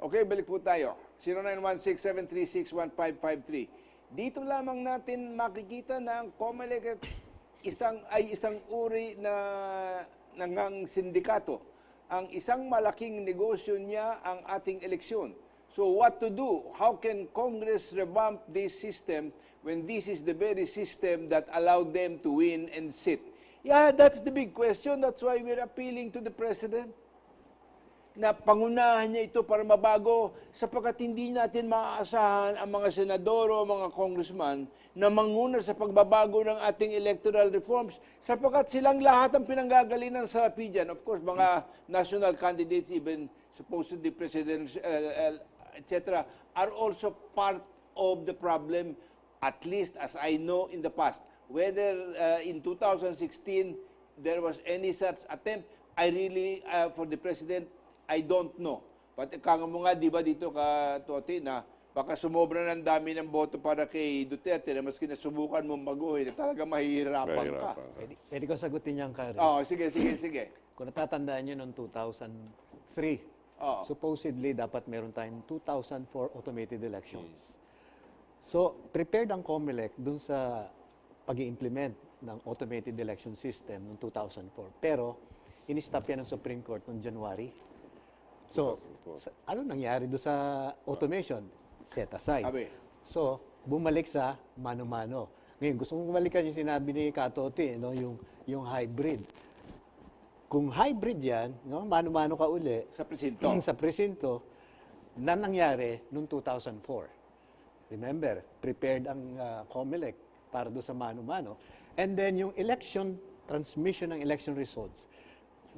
Okay, balik po tayo. 0916-736-1553. Dito lamang natin makikita na ang COMELEC ay isang uri na ng sindikato. Ang isang malaking negosyo niya ang ating eleksyon. So what to do? How can Congress revamp this system when this is the very system that allowed them to win and sit? Yeah, that's the big question. That's why we're appealing to the President na pangunahan niya ito para mabago sapagkat hindi natin maaasahan ang mga senador o mga congressman na manguna sa pagbabago ng ating electoral reforms sapagkat silang lahat ang pinanggagalingan sa PDIAN. Of course, mga national candidates, even supposedly presidential, etc., are also part of the problem, at least as I know in the past. Whether in 2016 there was any such attempt, I really, for the President, I don't know. But kanga mo nga, di ba dito ka, Toti, na baka sumobra ng dami ng boto para kay Duterte na maski nasubukan mong baguhin, na talaga mahihirapan ka. Pwede ko sagutin yan, Karen. Oo, sige. Kung natatandaan nyo noong 2003, supposedly dapat meron tayong 2004 automated elections. So, prepared ang COMELEC dun sa pag-i-implement ng automated election system noong 2004. Pero, in-stop yan ng Supreme Court noong January. So, ano nangyari doon sa automation? Set aside. So, bumalik sa mano-mano. Ngayon, gusto kong bumalikan yung sinabi ni Katoti, no? yung hybrid. Kung hybrid yan, no? Mano-mano ka uli. Sa presinto. Sa presinto, na nangyari noong 2004. Remember, prepared ang COMELEC para doon sa mano-mano. And then, yung election, transmission ng election results,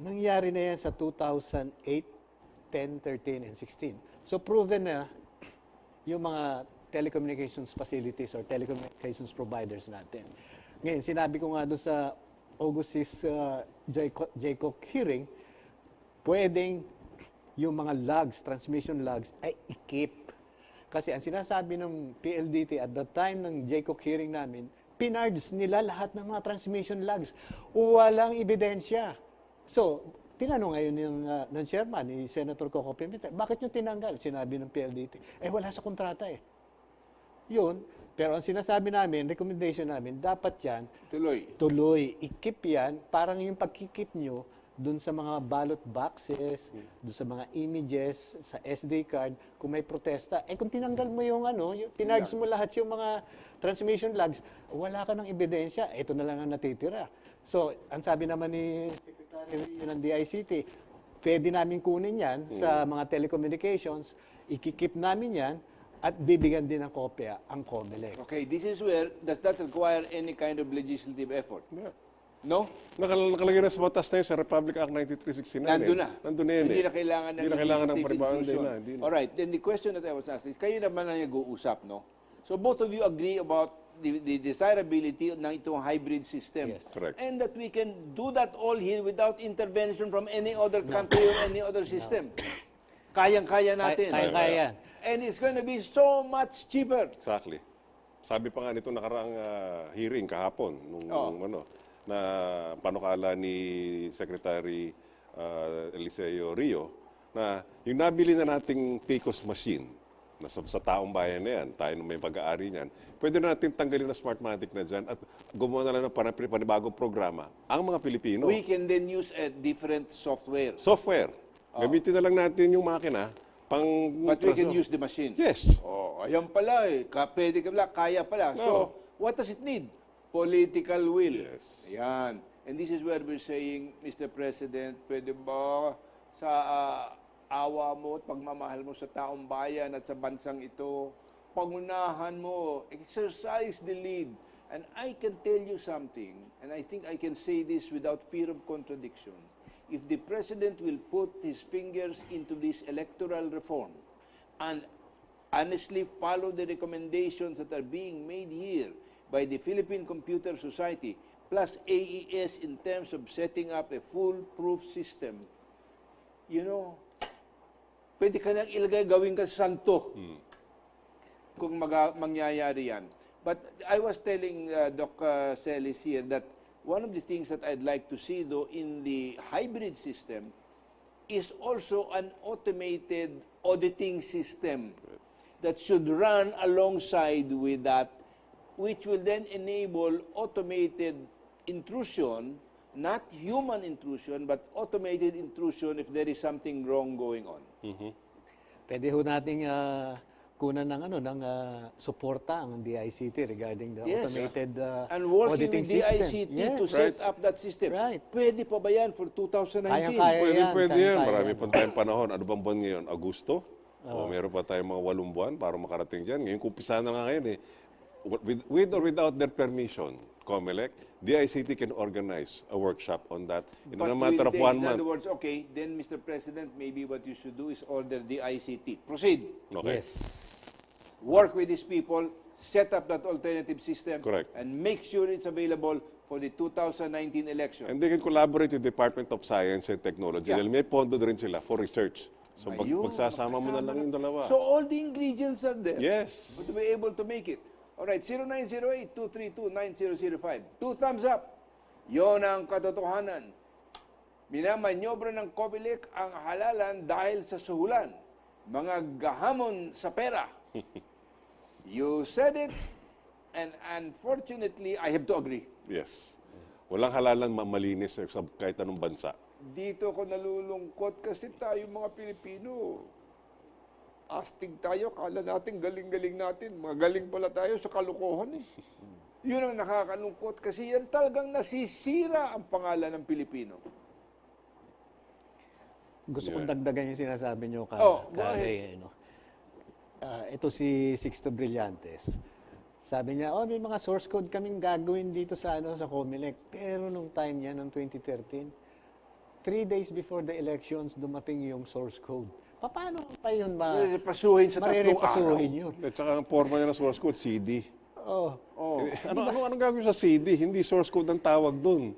nangyari na yan sa 2008, 10, 13, and 16. So proven na yung mga telecommunications facilities or telecommunications providers natin. Ngayon, sinabi ko nga doon sa August 6 JCOC hearing, pwedeng yung mga logs, transmission logs, ay i-keep. Kasi ang sinasabi ng PLDT at the time ng JCOC hearing namin, pinards nila lahat ng mga transmission logs. Walang ebidensya. So, tinanong ngayon ng chairman, ni Senator Coco Pimentel, bakit nyo tinanggal? Sinabi ng PLDT. Wala sa kontrata eh. Yun. Pero ang sinasabi namin, recommendation namin, dapat yan, tuloy. I-keep yan, parang yung pag-keep nyo dun sa mga ballot boxes, dun sa mga images, sa SD card, kung may protesta. Kung tinanggal mo yung pinards mo lahat yung mga transmission logs, wala ka ng ebidensya, ito na lang ang natitira. So, ang sabi naman ni Secretary ng DICT, pwede namin kunin yan sa mga telecommunications, ikikip namin yan, at bibigyan din ng kopya ang COMELEC. Okay, this is where, does that require any kind of legislative effort? Yeah. No? Nakalagay na sa batas na yun sa Republic Act 9369. Nandun na. Nandun na yun. Hindi na kailangan ng legislative inclusion. Alright, then the question that I was asking is, kayo naman ang nag-uusap, no? So both of you agree about the desirability ng itong hybrid system. Yes. Correct. And that we can do that all here without intervention from any other country or any other system. Kayang-kaya natin. Kaya-kaya. And it's going to be so much cheaper. Exactly. Sabi pa nga nito nakaraang hearing kahapon nung na panukala ni Secretary Eliseo Rio na yung nabili na nating PCOS machine na sa taong bayan na yan, tayo may pag-aari niyan, pwede na natin tanggalin na Smartmatic na dyan at gumawa na lang ng panibagong programa ang mga Pilipino. We can then use a different software. Software. Gamitin na lang natin yung makina pang... But we can use the machine. Yes. Ayan pala eh. Pwede ka pala, kaya pala. No. So, what does it need? Political will. Yes. Ayan. And this is where we're saying, Mr. President, pwede ba sa awa mo at pagmamahal mo sa taong bayan at sa bansang ito, pangunahan mo, exercise the lead. And I can tell you something, and I think I can say this without fear of contradiction. If the President will put his fingers into this electoral reform and honestly follow the recommendations that are being made here by the Philippine Computer Society plus AES in terms of setting up a foolproof system, you know, pwede ka nang ilagay, gawin ka santo kung mangyayari yan. But I was telling Doc Celis here that one of the things that I'd like to see, though, in the hybrid system is also an automated auditing system that should run alongside with that, which will then enable automated intrusion, not human intrusion, but automated intrusion if there is something wrong going on. Pwede ho nating kunan ng suporta ang DICT regarding the Yes. automated And working auditing with system. DICT Yes. to set up that system. Right. Pwede pa ba yan for 2019? Kayang-kaya. Pwede Kaya- yan. kaya Marami yan. pa tayong panahon. Ano bang buwan ngayon? Agosto? O meron pa tayong mga 8 buwan para makarating dyan. Ngayon, kumpisa na nga ngayon eh. With or without their permission, COMELEC, DICT can organize a workshop on that in a matter of 1 In month. other words, okay, then Mr. President, maybe what you should do is order the ICT. Proceed. Okay. Yes. Work with these people, set up that alternative system, Correct. and make sure it's available for the 2019 election. And they can collaborate with the Department of Science and Technology. Yeah. Dahil may pondo rin sila for research. So Ayun, pagsasama mo na lang yung dalawa. So all the ingredients are there. Yes. But to be able to make it. All right, 0908-232-9005. 2 thumbs up. Yon ang katotohanan. Minamanyobra ng COMELEC ang halalan dahil sa suhulan. Mga gahamon sa pera. You said it, and unfortunately, I have to agree. Yes. Walang halalan malinis sa kahit anong bansa. Dito ako nalulungkot kasi tayo mga Pilipino. Astig tayo, kala natin galing-galing natin. Mga galing pala tayo sa kalokohan eh. Yun ang nakakalungkot kasi yan talagang nasisira ang pangalan ng Pilipino. Gusto kong dagdagan yung sinasabi nyo Oh, go ahead. Ito si Sixto Brillantes. Sabi niya, may mga source code kaming gagawin dito sa sa COMELEC. Pero nung time niya, noong 2013, 3 days before the elections, dumating yung source code. Paano pa yun Marerepasuhin sa tatlong araw. marerepasuhin yun? At saka ang forma niya ng source code, CD. Oh. Ano gagawin sa CD? Hindi source code ang tawag doon.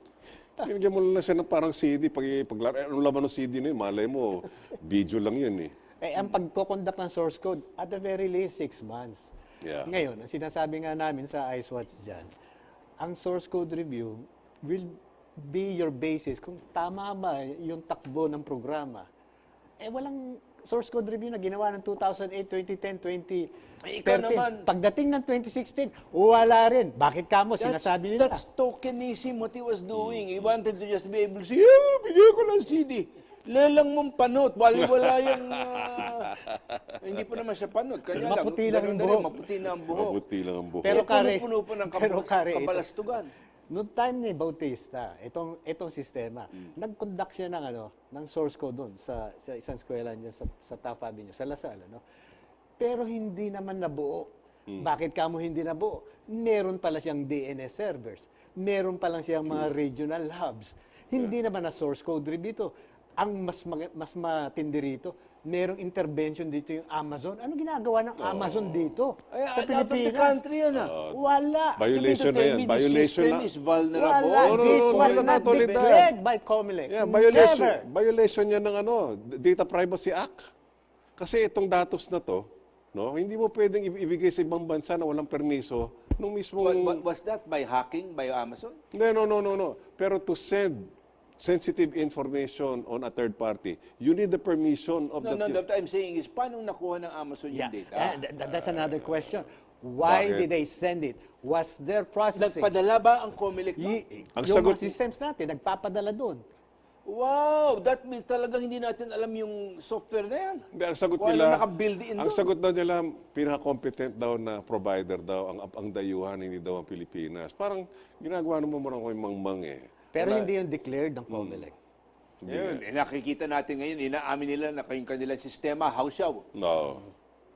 Binigyan mo lang siya ng parang CD. Ano laman ng CD na yun? Malay mo, video lang yun eh. Ang pagkoconduct ng source code, at the very least, 6 months. Yeah. Ngayon, ang sinasabi nga namin sa IceWatch dyan, ang source code review will be your basis kung tama ba yung takbo ng programa. Walang source code review na ginawa ng 2008, 2010, 2013. Ikaw naman. Pagdating ng 2016, wala rin. Bakit kamo? Sinasabi nila. That's tokenism what he was doing. He wanted to just be able to say, bigyan ko ng CD. Lelang mong panot. Wala yung... hindi pa naman siya panot. Kanya lang. Maputi lang ganun ang na rin, buhok. Maputi na ang buhok. Mabuti lang ang buhok. Pero Kare, puno-puno pa ng pero Kare, ito- kabalastugan. Noong time ni Bautista, itong sistema, nag-conduct siya ng source code doon sa isang eskwela niya sa Taft Avenue, sa Lasal, Pero hindi naman nabuo. Bakit kamo hindi nabuo? Meron pala siyang DNS servers. Meron pa lang siyang mga regional hubs. Hindi naman na source code review ito. Ang mas matindi rito, merong intervention dito yung Amazon. Ano ginagawa ng Amazon dito? Ay, Sa out of the Pilipinas? country yan Wala. Violation So, na tell yan. me the Violation system na. is vulnerable. Wala. No, This was no, not not only that. declared by COMELEC. Yeah, Never. violation yan ng Data Privacy Act. Kasi itong datos na to, hindi mo pwedeng ibigay sa ibang bansa na walang permiso nung mismong... Was that by hacking by Amazon? No. Pero to send sensitive information on a third party, you need the permission of No, the... what I'm saying is, paano nakuha ng Amazon yung data? That's another question. Why Bakit? did they send it? Was there processing? Nagpadala ba ang COMELEC ba? Ang Yung sagot- mga systems natin, nagpapadala doon. Wow! That means talagang hindi natin alam yung software na yan. Hindi, ang sagot Wala nila, naka-build in ang doon. sagot daw nila, pinaka-competent daw na provider daw, ang dayuhan, hindi daw ang Pilipinas. Parang ginagawa naman mo ko yung mangmang eh. Pero hindi yung declared ng COMELEC. Yun, nakikita natin ngayon, inaamin nila na kayong kanilang sistema, hausyaw. No.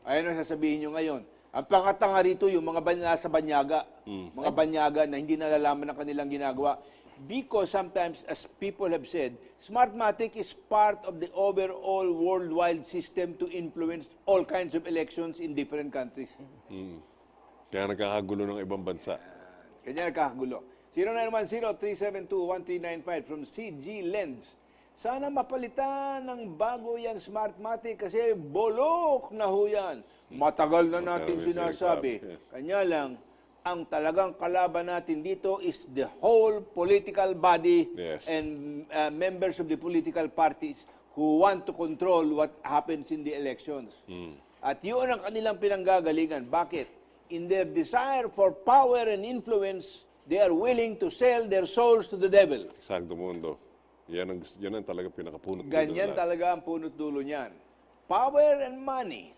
Ayun ang sasabihin nyo ngayon. Ang pangatanga rito, yung mga nasa banyaga. Mga banyaga na hindi nalalaman ng kanilang ginagawa. Because sometimes, as people have said, Smartmatic is part of the overall worldwide system to influence all kinds of elections in different countries. Kaya nagkakagulo ng ibang bansa. Kanya nagkakagulo. 0910-372-1395 from CG Lens. Sana mapalitan ng bago yung Smartmatic kasi bolok na ho yan. Matagal na natin Matagal sinasabi. sinasabi, yes. Kanya lang, ang talagang kalaban natin dito is the whole political body Yes. and members of the political parties who want to control what happens in the elections. At yun ang kanilang pinanggagalingan. Bakit? In their desire for power and influence, they are willing to sell their souls to the devil. Eksakto mundo. Yan ang talaga pinakapunot. Ganyan talaga ang punot dulo niyan. Power and money.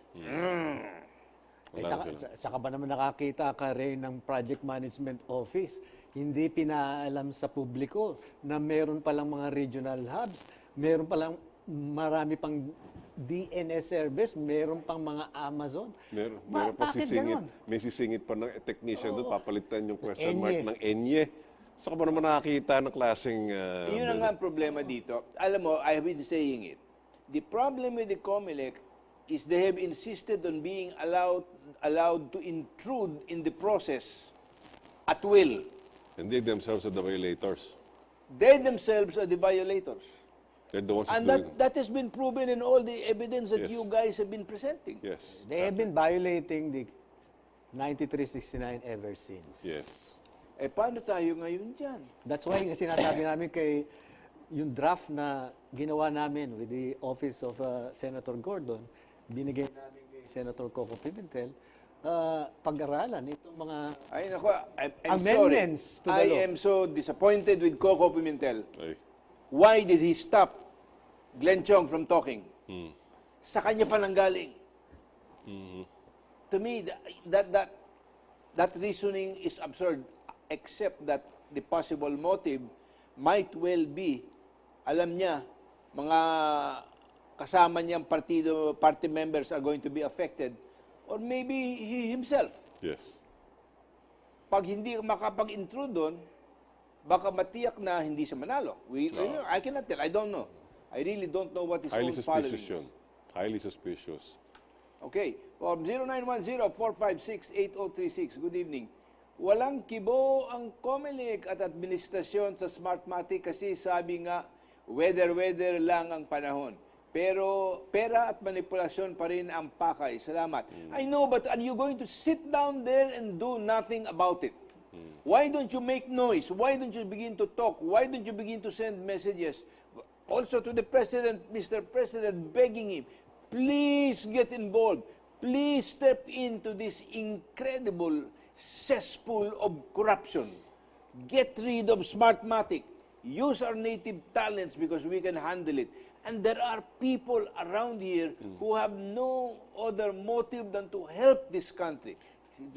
Saka ba naman nakakita ka rin ng Project Management Office, hindi pinaalam sa publiko na meron palang mga regional hubs, meron palang marami pang DNS service, meron pang mga Amazon. Meron pa Bakit sisingit. ganon? May sisingit pa ng technician doon, papalitan yung question Enye. mark ng enye. Saka ba naman nakakita ng klaseng... Yun ang nga ang problema dito. Alam mo, I have been saying it. The problem with the COMELEC is they have insisted on being allowed to intrude in the process at will. And they themselves are the violators. They themselves are the violators. They're the ones And doing... that has been proven in all the evidence that Yes. you guys have been presenting. Yes. They have been violating the 9369 ever since. Yes. Eh, paano tayo ngayon dyan? That's why nga sinasabi namin kay yung draft na ginawa namin with the Office of Senator Gordon, binigay namin kay Senator Coco Pimentel, pag-aralan itong mga Ay, nako, I'm Amendments to the sorry. I law. am so disappointed with Coco Pimentel. Ay. Why did he stop Glenn Chong from talking? Sa kanya pa nanggaling. To me, that reasoning is absurd, except that the possible motive might well be, alam niya, mga kasama niyang party members are going to be affected, or maybe he himself. Yes. Pag hindi makapag-intrude doon, baka matiyak na hindi siya manalo. I cannot tell. I don't know. I really don't know what his Highly own following suspicious yun. is. Highly suspicious. Okay. From 0910-456-8036. Good evening. Walang kibo ang COMELEC at administrasyon sa Smartmatic kasi sabi nga, weather lang ang panahon. Pero pera at manipulasyon pa rin ang pakay. Salamat. I know, but are you going to sit down there and do nothing about it? Why don't you make noise? Why don't you begin to talk? Why don't you begin to send messages? Also to the President, Mr. President, begging him, please get involved. Please step into this incredible cesspool of corruption. Get rid of Smartmatic. Use our native talents because we can handle it. And there are people around here who have no other motive than to help this country.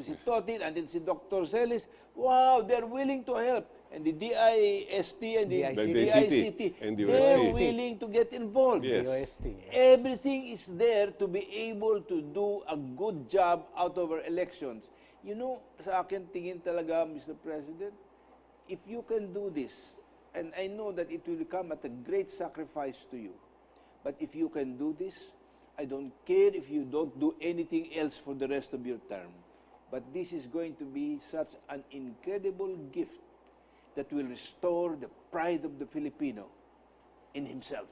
Si Totin and then si Dr. Celis, wow, they're willing to help. And the DIST and the DICT and the they're OST. willing to get involved. Yes. DOST. Everything is there to be able to do a good job out of our elections. You know, sa akin tingin talaga, Mr. President, if you can do this, and I know that it will come at a great sacrifice to you, but if you can do this, I don't care if you don't do anything else for the rest of your term. But this is going to be such an incredible gift that will restore the pride of the Filipino in himself.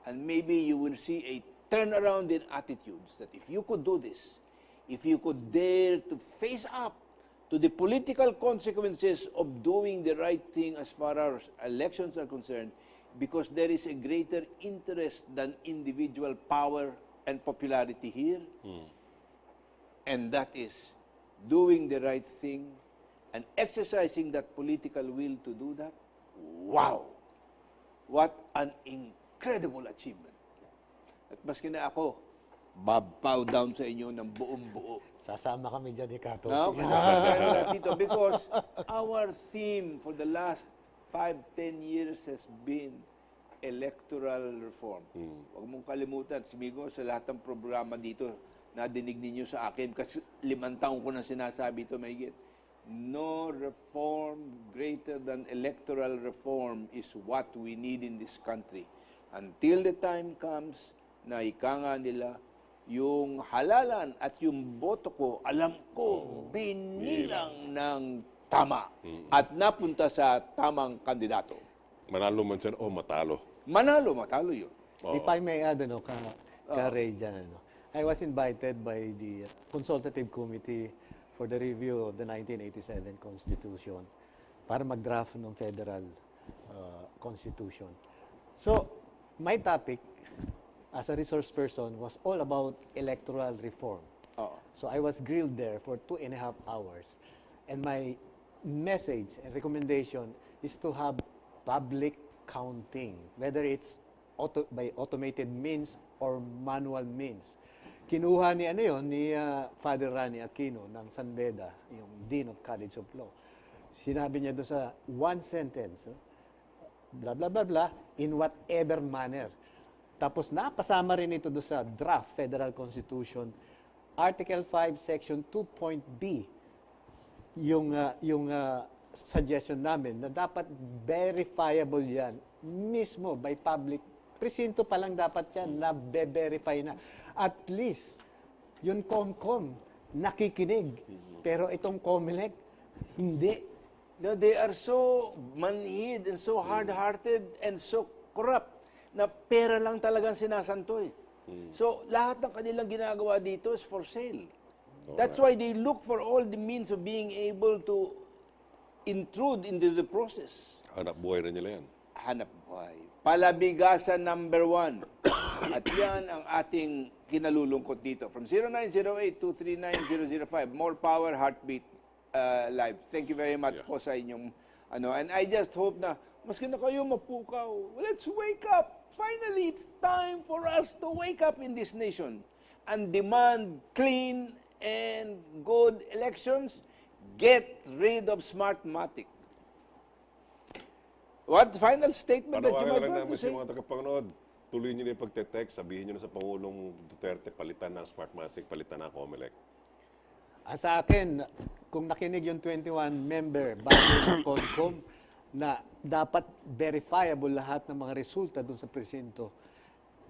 And maybe you will see a turnaround in attitudes that if you could do this, if you could dare to face up to the political consequences of doing the right thing as far as elections are concerned, because there is a greater interest than individual power and popularity here. And that is doing the right thing and exercising that political will to do that. Wow! What an incredible achievement. At maski na ako, bow down sa inyo ng buong buo. Sasama kami dyan, Ikato. No? Kasama tayo lahat dito because our theme for the last 5-10 years has been electoral reform. Huwag mong kalimutan, Simigo, sa lahat ng programa dito, nadinig ninyo sa akin kasi 5 taon ko na sinasabi ito, mahigit. No reform greater than electoral reform is what we need in this country. Until the time comes na ika nga nila, yung halalan at yung boto ko, alam ko, binilang ng tama at napunta sa tamang kandidato. Manalo man siya o matalo. Manalo, matalo yun. If I may add, Ray dyan, I was invited by the Consultative Committee for the review of the 1987 Constitution para mag-draft ng federal Constitution. So, my topic as a resource person was all about electoral reform. Oo. So I was grilled there for 2.5 hours. And my message and recommendation is to have public counting, whether it's by automated means or manual means. Kinuha ni ni Father Rani Aquino ng San Beda, yung Dean of College of Law. Sinabi niya doon sa one sentence, blah, blah, blah, blah, in whatever manner. Tapos napasama rin ito doon sa draft Federal Constitution, Article 5, Section 2.b, yung suggestion namin na dapat verifiable yan mismo by public. Presinto pa lang dapat yan na verify na. At least, yung COMCOM nakikinig. Pero itong COMELEC, hindi. No, they are so manhid and so hard-hearted and so corrupt na pera lang talagang sinasanto eh. So, lahat ng kanilang ginagawa dito is for sale. That's why they look for all the means of being able to intrude into the process. Hanap buhay na nila yan. Hanap buhay. Palabigasan number 1. At yan ang ating kinalulungkot dito. From 0908-239-005. More Power Heartbeat Live. Thank you very much po sa inyong and I just hope na maski na kayo mapukaw, let's wake up. Finally, it's time for us to wake up in this nation and demand clean and good elections. Get rid of Smartmatic. What final statement that you might Panawagan lang want to namin sa say? mga tagapanood. Tuloy nyo na yung pagte-text. Sabihin nyo na sa Pangulong Duterte, palitan ng Smartmatic, palitan ng COMELEC. Sa akin, kung nakinig yung 21 member bago sa CONCOM na dapat verifiable lahat ng mga resulta doon sa presinto,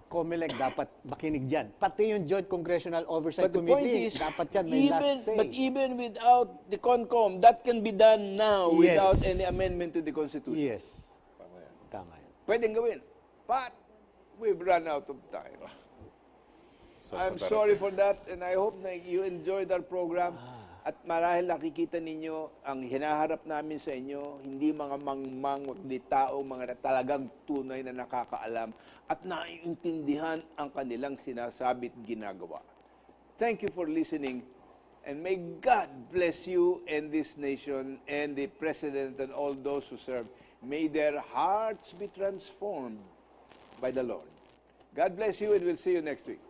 COMELEC dapat makinig dyan. Pati yung Joint Congressional Oversight But the point Committee, is, dapat yan may last say. but even without the CONCOM, that can be done now Yes. without any amendment to the Constitution. Yes. Tama yan. Pwedeng gawin. But we've run out of time. I'm Sa sorry for that and I hope na you enjoyed our program. At marahil nakikita ninyo ang hinaharap namin sa inyo, hindi mga mangmang, kundi tao, mga talagang tunay na nakakaalam at naiintindihan ang kanilang sinasabi at ginagawa. Thank you for listening and may God bless you and this nation and the President and all those who serve. May their hearts be transformed by the Lord. God bless you and we'll see you next week.